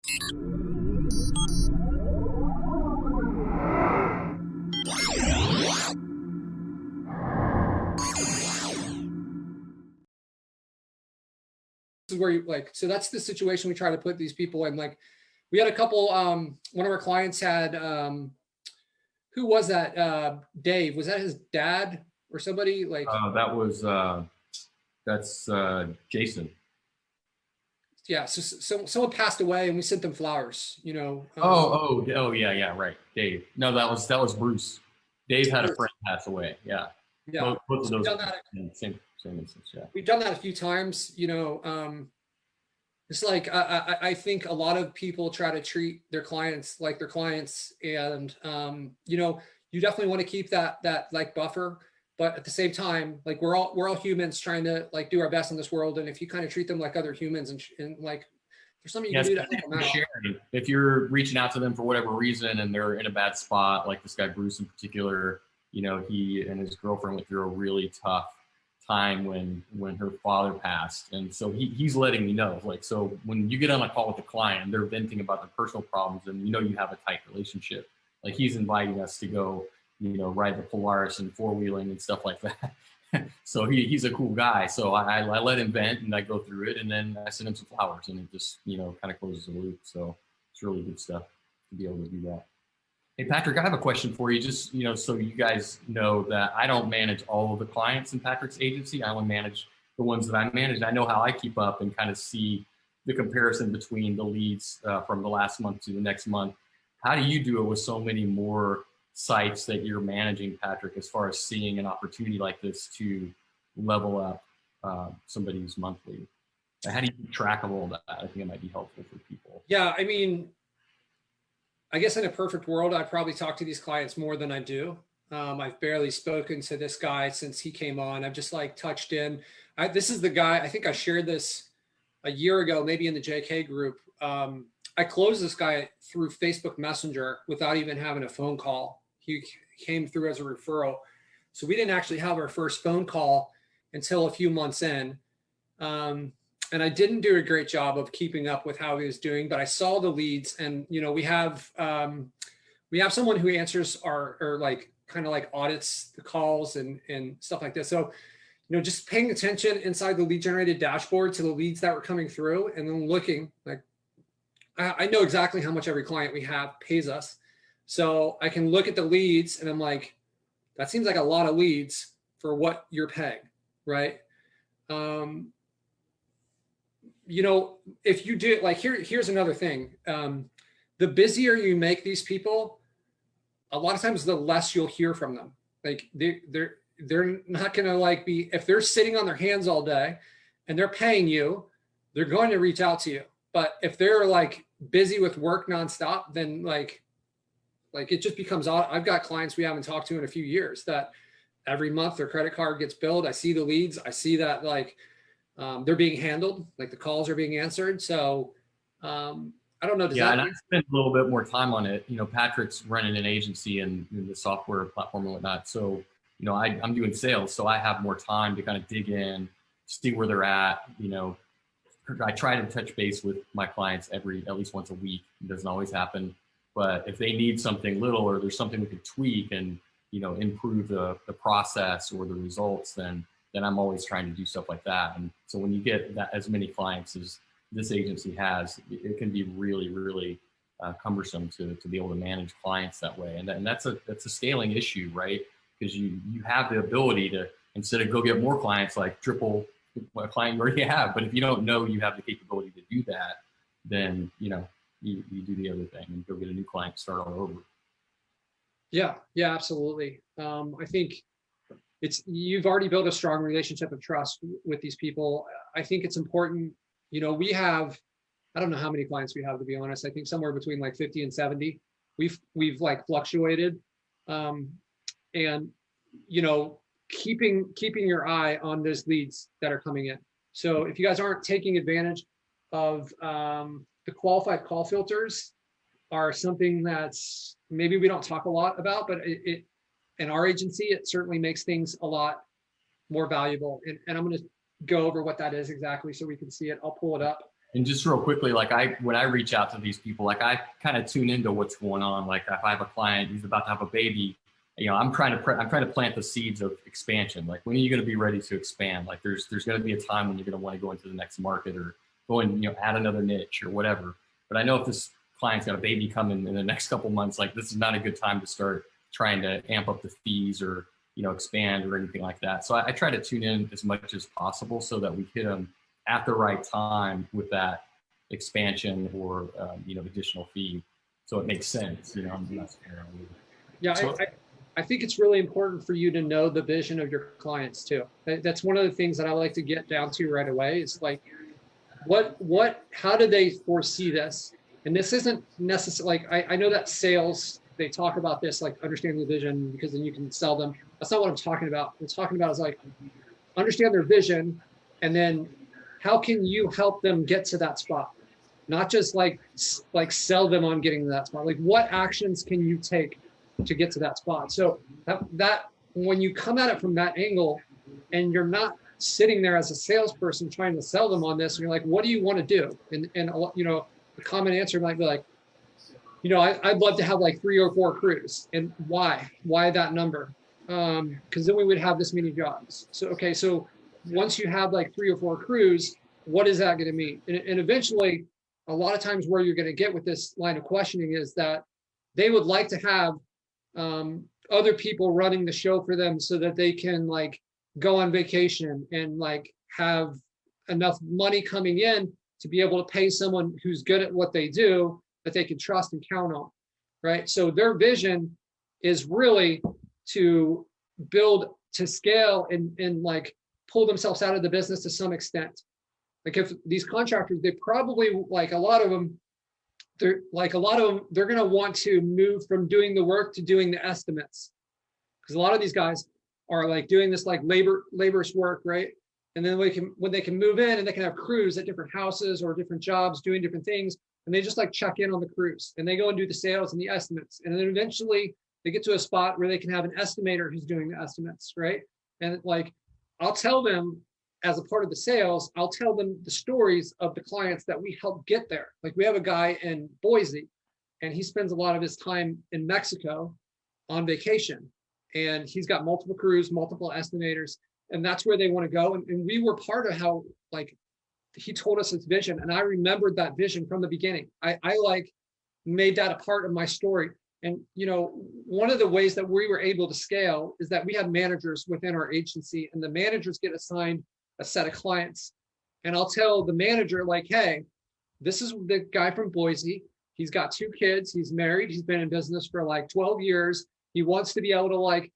Is where you like, so that's the situation we try to put these people in. Like we had a couple, one of our clients had, who was that? Dave, was that his dad or somebody like? That was, that's Jason. Yeah. So someone passed away and we sent them flowers, you know. Oh, yeah, right. Dave. No, that was Bruce. Dave had a friend pass away. Yeah. Yeah. Both of So those same instance. Yeah. We've done that a few times, you know. It's like I think a lot of people try to treat their clients like their clients, and you know, you definitely want to keep that like buffer, but at the same time, like we're all humans trying to like do our best in this world, and if you kind of treat them like other humans and like there's something you can do to help them out. Sharing. If you're reaching out to them for whatever reason and they're in a bad spot, like this guy Bruce in particular, you know, he and his girlfriend went through a really tough time when her father passed, and so he's letting me know, like, so when you get on a call with a client, they're venting about their personal problems, and you know you have a tight relationship, like he's inviting us to go, you know, ride the Polaris and four-wheeling and stuff like that. So he's a cool guy, so I let him vent and I go through it, and then I send him some flowers, and it just, you know, kind of closes the loop. So it's really good stuff to be able to do that. Hey, Patrick, I have a question for you, just, you know, so you guys know that I don't manage all of the clients in Patrick's agency. I only manage the ones that I manage. I know how I keep up and kind of see the comparison between the leads from the last month to the next month. How do you do it with so many more sites that you're managing, Patrick, as far as seeing an opportunity like this to level up somebody who's monthly? How do you keep track of all that? I think it might be helpful for people. Yeah, I mean, I guess in a perfect world, I probably talk to these clients more than I do. I've barely spoken to this guy since he came on. I've just like touched in. This is the guy, I think I shared this a year ago, maybe in the JK group. I closed this guy through Facebook Messenger without even having a phone call. He came through as a referral. So we didn't actually have our first phone call until a few months in. And I didn't do a great job of keeping up with how he was doing, but I saw the leads, and you know, we have someone who answers or like kind of like audits the calls and stuff like this. So, you know, just paying attention inside the lead generated dashboard to the leads that were coming through, and then looking like I know exactly how much every client we have pays us, so I can look at the leads and I'm like, that seems like a lot of leads for what you're paying, right? You know, if you do like here's another thing. The busier you make these people, a lot of times the less you'll hear from them. Like they're not gonna like be, if they're sitting on their hands all day and they're paying you, they're going to reach out to you. But if they're like busy with work nonstop, then like it just becomes odd. I've got clients we haven't talked to in a few years that every month their credit card gets billed. I see the leads. I see that like they're being handled, like the calls are being answered. So I don't know. Yeah, and I spend a little bit more time on it. You know, Patrick's running an agency and the software platform and whatnot. So, you know, I'm doing sales, so I have more time to kind of dig in, see where they're at. You know, I try to touch base with my clients at least once a week. It doesn't always happen, but if they need something little or there's something we could tweak and, you know, improve the process or the results, then I'm always trying to do stuff like that. And so when you get that as many clients as this agency has, it can be really, really cumbersome to be able to manage clients that way. And that's a scaling issue, right? Because you have the ability to, instead of go get more clients, like triple what a client you already have. But if you don't know you have the capability to do that, then, you know, you do the other thing and go get a new client, start all over. Yeah, absolutely. I think you've already built a strong relationship of trust with these people. I think it's important, you know, we have, I don't know how many clients we have, to be honest. I think somewhere between like 50 and 70. We've like fluctuated. And, you know, keeping your eye on those leads that are coming in. So if you guys aren't taking advantage of the qualified call filters, are something that's maybe we don't talk a lot about, but it in our agency, it certainly makes things a lot more valuable. And I'm going to go over what that is exactly so we can see it. I'll pull it up. And just real quickly, like when I reach out to these people, like I kind of tune into what's going on. Like if I have a client who's about to have a baby, you know, I'm trying to plant the seeds of expansion. Like when are you going to be ready to expand? Like there's going to be a time when you're going to want to go into the next market or go and, you know, add another niche or whatever. But I know if this client's got a baby coming in the next couple months, like this is not a good time to start trying to amp up the fees or, you know, expand or anything like that. So I try to tune in as much as possible so that we hit them at the right time with that expansion or you know, additional fee, so it makes sense. You know, yeah. So, I think it's really important for you to know the vision of your clients too. That's one of the things that I like to get down to right away. Is like, how do they foresee this? And this isn't necessarily like, I know that sales, they talk about this, like understanding the vision, because then you can sell them. That's not what I'm talking about. What I'm talking about is like, understand their vision, and then how can you help them get to that spot? Not just like sell them on getting to that spot. Like what actions can you take to get to that spot? So that when you come at it from that angle, and you're not sitting there as a salesperson trying to sell them on this, and you're like, what do you want to do? And you know, the common answer might be like, you know, I'd love to have like 3 or 4 crews. And why that number? Because then we would have this many jobs. So, okay, so once you have like 3 or 4 crews, what is that going to mean? And eventually, a lot of times where you're going to get with this line of questioning is that they would like to have other people running the show for them so that they can like go on vacation and like have enough money coming in to be able to pay someone who's good at what they do that they can trust and count on, right? So their vision is really to build to scale and like pull themselves out of the business to some extent. Like if these contractors, they probably, like a lot of them, they're going to want to move from doing the work to doing the estimates. Because a lot of these guys are like doing this like laborious work, right? And then when they can move in and they can have crews at different houses or different jobs doing different things, and they just like check in on the crews and they go and do the sales and the estimates. And then eventually they get to a spot where they can have an estimator who's doing the estimates, right? And like, I'll tell them as a part of the sales, I'll tell them the stories of the clients that we help get there. Like we have a guy in Boise and he spends a lot of his time in Mexico on vacation. And he's got multiple crews, multiple estimators, and that's where they want to go. And we were part of how, like, he told us his vision, and I remembered that vision from the beginning. I like made that a part of my story. And, you know, one of the ways that we were able to scale is that we had managers within our agency, and the managers get assigned a set of clients. And I'll tell the manager, like, hey, this is the guy from Boise. He's got 2 kids. He's married. He's been in business for like 12 years. He wants to be able to like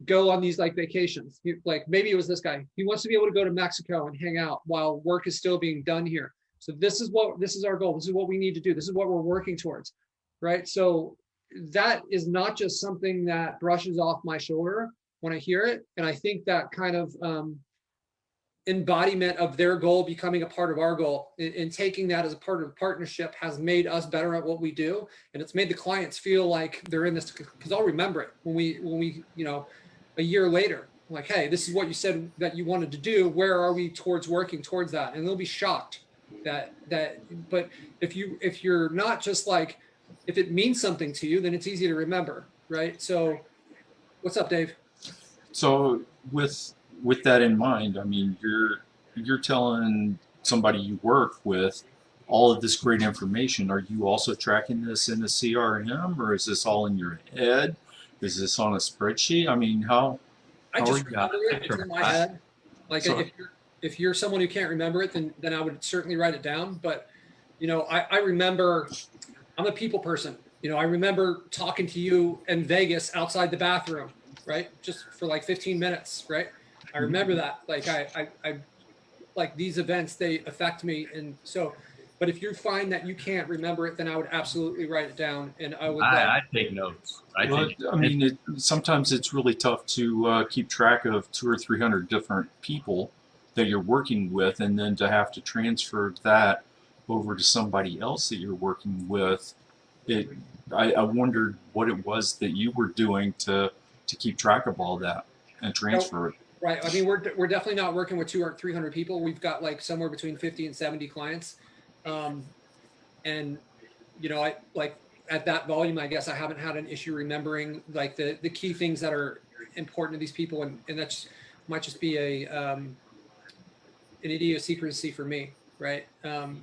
go on these like vacations. Like maybe it was this guy. He wants to be able to go to Mexico and hang out while work is still being done here. So this is our goal. This is what we need to do. This is what we're working towards, right? So that is not just something that brushes off my shoulder when I hear it. And I think that kind of embodiment of their goal becoming a part of our goal and taking that as a part of the partnership has made us better at what we do. And it's made the clients feel like they're in this, because I'll remember it when we, you know, a year later, like, hey, this is what you said that you wanted to do. Where are we towards working towards that? And they'll be shocked but if you're not just like, if it means something to you, then it's easy to remember, right? So what's up, Dave? So with that in mind, I mean, you're telling somebody you work with all of this great information. Are you also tracking this in a CRM, or is this all in your head? Is this on a spreadsheet? I mean, how I are just you? remember it. It's in my head. Like if you're someone who can't remember it, then I would certainly write it down. But you know, I remember, I'm a people person. You know, I remember talking to you in Vegas outside the bathroom, right? Just for like 15 minutes, right? I remember that. Like I like these events, they affect me. And so, but if you find that you can't remember it, then I would absolutely write it down, and I would. I take notes. I mean, sometimes it's really tough to keep track of 200 or 300 different people that you're working with, and then to have to transfer that over to somebody else that you're working with. I wondered what it was that you were doing to keep track of all that and transfer it. Right. I mean, we're definitely not working with 200 or 300 people. We've got like somewhere between 50 and 70 clients. And, you know, I like at that volume, I guess I haven't had an issue remembering like the key things that are important to these people. And that's might just be an idiosyncrasy for me. Right. Yeah,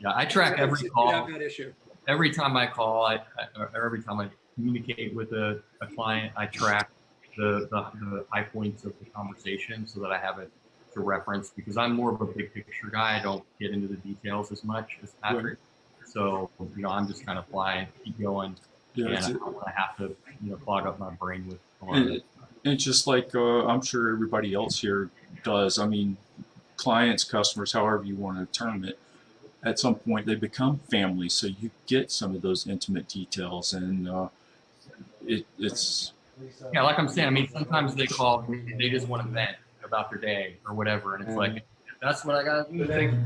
I track every call. That issue. Every time I call, or every time I communicate with a client, I track the high points of the conversation so that I have it to reference, because I'm more of a big picture guy. I don't get into the details as much as Patrick. Right. So, you know, I'm just kind of flying, keep going. Yeah, and I have to, you know, clog up my brain with a lot of it. And just like I'm sure everybody else here does, I mean, clients, customers, however you want to term it, at some point they become family, so you get some of those intimate details, and it's yeah, like I'm saying, I mean, sometimes they call, they just want to vent about their day or whatever, and it's like, that's what I got to do.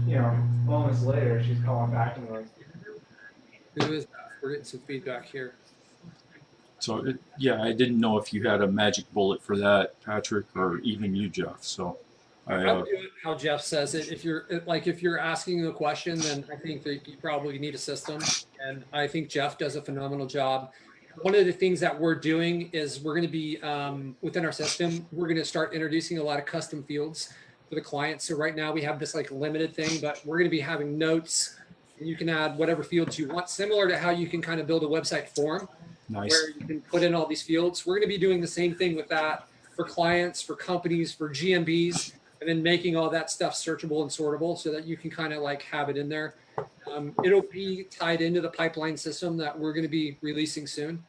You know, moments later, she's calling back and like, who is that? We're getting some feedback here. So yeah, I didn't know if you had a magic bullet for that, Patrick, or even you, Jeff. So I would do it how Jeff says it. If you're asking a question, then I think that you probably need a system, and I think Jeff does a phenomenal job. One of the things that we're doing is we're going to be within our system, we're going to start introducing a lot of custom fields for the clients. So right now we have this like limited thing, but we're going to be having notes. You can add whatever fields you want, similar to how you can kind of build a website form. Nice. Where you can put in all these fields. We're going to be doing the same thing with that for clients, for companies, for GMBs, and then making all that stuff searchable and sortable so that you can kind of like have it in there. It'll be tied into the pipeline system that we're going to be releasing soon.